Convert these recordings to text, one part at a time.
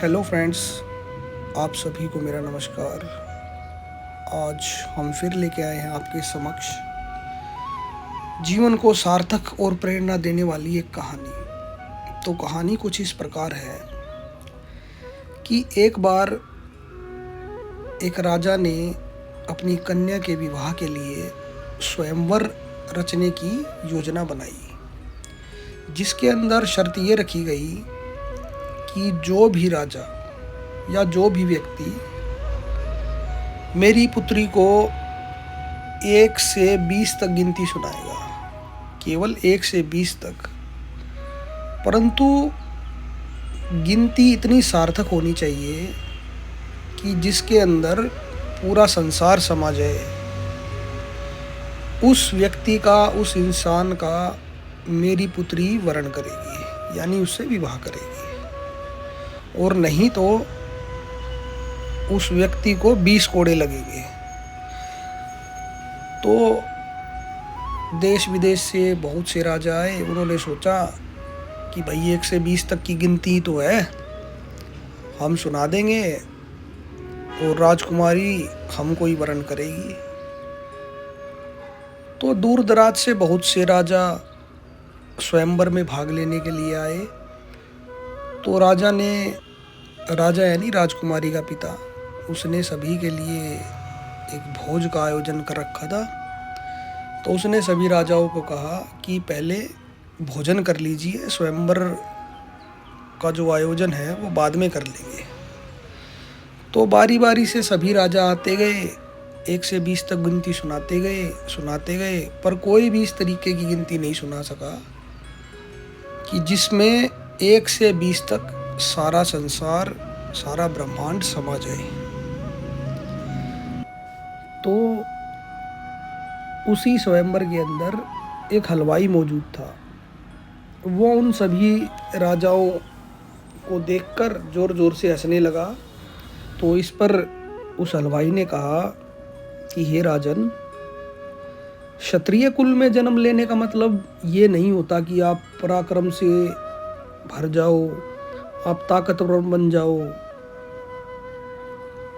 Hello friends, आप सभी को मेरा नमस्कार। आज हम फिर लेके आए हैं आपके समक्ष जीवन को सार्थक और प्रेरणा देने वाली एक कहानी। तो कहानी कुछ इस प्रकार है कि एक बार एक राजा ने अपनी कन्या के विवाह के लिए स्वयंवर रचने की योजना बनाई, जिसके अंदर शर्त ये रखी गई कि जो भी राजा या जो भी व्यक्ति मेरी पुत्री को 1 से 20 तक गिनती सुनाएगा, केवल 1 से 20 तक, परंतु गिनती इतनी सार्थक होनी चाहिए कि जिसके अंदर पूरा संसार समा जाए, उस व्यक्ति का, उस इंसान का मेरी पुत्री वरण करेगी, यानी उससे विवाह करेगी, और नहीं तो उस व्यक्ति को 20 कोड़े लगेंगे। तो देश विदेश से बहुत से राजा आए। उन्होंने सोचा कि भाई 1 से 20 तक की गिनती तो है, हम सुना देंगे और राजकुमारी हमको ही वरण करेगी। तो दूर दराज से बहुत से राजा स्वयंवर में भाग लेने के लिए आए। तो राजा यानी राजकुमारी का पिता, उसने सभी के लिए एक भोज का आयोजन कर रखा था। तो उसने सभी राजाओं को कहा कि पहले भोजन कर लीजिए, स्वयंवर का जो आयोजन है वो बाद में कर लेंगे। तो बारी बारी से सभी राजा आते गए, 1 से 20 तक गिनती सुनाते गए, पर कोई भी इस तरीके की गिनती नहीं सुना सका कि जिसमें 1 से 20 तक सारा संसार, सारा ब्रह्मांड समा जाए। तो उसी स्वयंवर के अंदर एक हलवाई मौजूद था। वो उन सभी राजाओं को देखकर जोर जोर से हंसने लगा। तो इस पर उस हलवाई ने कहा कि हे राजन, क्षत्रिय कुल में जन्म लेने का मतलब ये नहीं होता कि आप पराक्रम से भर जाओ, आप ताकतवर बन जाओ,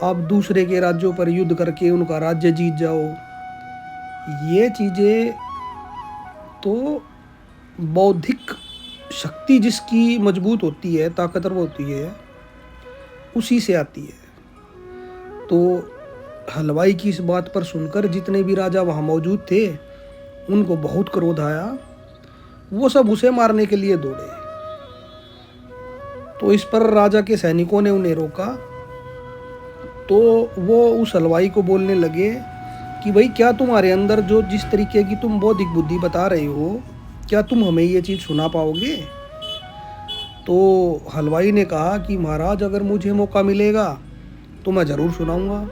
आप दूसरे के राज्यों पर युद्ध करके उनका राज्य जीत जाओ। ये चीज़ें तो बौद्धिक शक्ति जिसकी मजबूत होती है, ताकतवर होती है, उसी से आती है। तो हलवाई की इस बात पर सुनकर जितने भी राजा वहाँ मौजूद थे, उनको बहुत क्रोध आया। वो सब उसे मारने के लिए दौड़े। तो इस पर राजा के सैनिकों ने उन्हें रोका। तो वो उस हलवाई को बोलने लगे कि भाई, क्या तुम्हारे अंदर जो जिस तरीके की तुम बौद्धिक बुद्धि बता रहे हो, क्या तुम हमें ये चीज़ सुना पाओगे? तो हलवाई ने कहा कि महाराज, अगर मुझे मौका मिलेगा तो मैं ज़रूर सुनाऊंगा,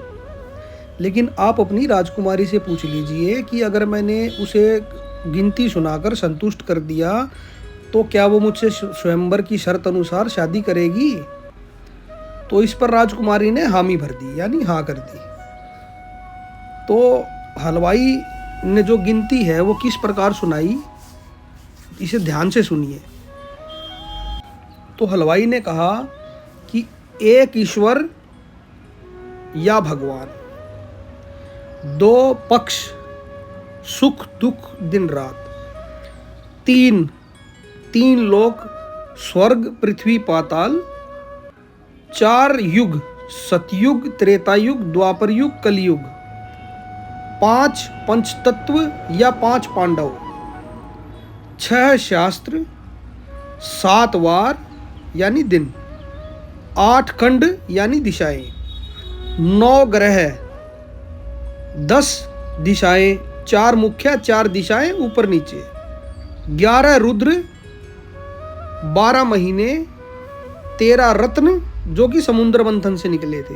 लेकिन आप अपनी राजकुमारी से पूछ लीजिए कि अगर मैंने उसे गिनती सुनाकर संतुष्ट कर दिया तो क्या वो मुझसे स्वयंवर की शर्त अनुसार शादी करेगी? तो इस पर राजकुमारी ने हामी भर दी, यानी हाँ कर दी। तो हलवाई ने जो गिनती है वो किस प्रकार सुनाई, इसे ध्यान से सुनिए। तो हलवाई ने कहा कि एक ईश्वर या भगवान, 2 पक्ष सुख दुख दिन रात, 3 लोक स्वर्ग पृथ्वी पाताल, 4 युग सतयुग त्रेतायुग द्वापर युग कलयुग, 5 पंचतत्व या 5 पांडव, 6 शास्त्र, 7 वार यानी दिन, 8 खंड यानी दिशाएं, 9 ग्रह, 10 दिशाएं, 4 मुख्य, 4 दिशाएं ऊपर नीचे, 11 रुद्र, 12 महीने, 13 रत्न जो कि समुद्र मंथन से निकले थे,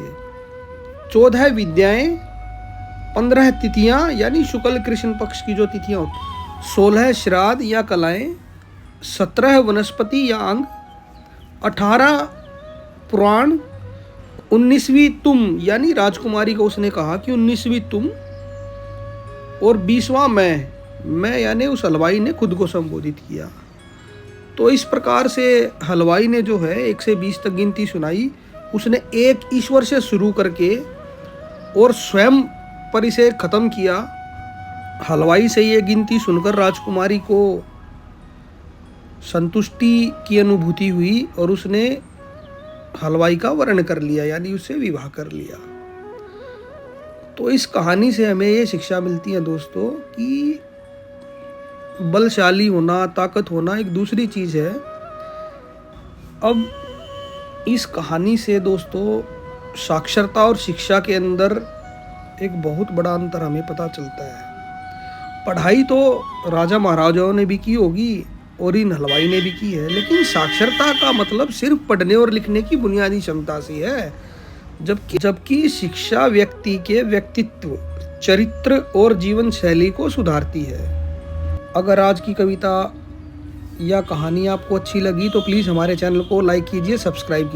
14 विद्याएं, 15 तिथियां यानी शुक्ल कृष्ण पक्ष की जो तिथियां होती, 16 श्राद्ध या कलाएं, 17 वनस्पति या अंग, 18 पुराण, 19वीं तुम यानी राजकुमारी को उसने कहा कि 19वीं तुम, और 20वां मैं यानी उस हलवाई ने खुद को संबोधित किया। तो इस प्रकार से हलवाई ने जो है 1 से 20 तक गिनती सुनाई उसने एक ईश्वर से शुरू करके और स्वयं पर इसे खत्म किया। हलवाई से ये गिनती सुनकर राजकुमारी को संतुष्टि की अनुभूति हुई और उसने हलवाई का वर्ण कर लिया, यानी उससे विवाह कर लिया। तो इस कहानी से हमें ये शिक्षा मिलती है दोस्तों कि बलशाली होना, ताकत होना एक दूसरी चीज है। अब इस कहानी से दोस्तों साक्षरता और शिक्षा के अंदर एक बहुत बड़ा अंतर हमें पता चलता है। पढ़ाई तो राजा महाराजाओं ने भी की होगी और इन हलवाई ने भी की है, लेकिन साक्षरता का मतलब सिर्फ पढ़ने और लिखने की बुनियादी क्षमता से है, जबकि शिक्षा व्यक्ति के व्यक्तित्व, चरित्र और जीवन शैली को सुधारती है। अगर आज की कविता या कहानी आपको अच्छी लगी तो प्लीज़ हमारे चैनल को लाइक कीजिए, सब्सक्राइब कीजिए।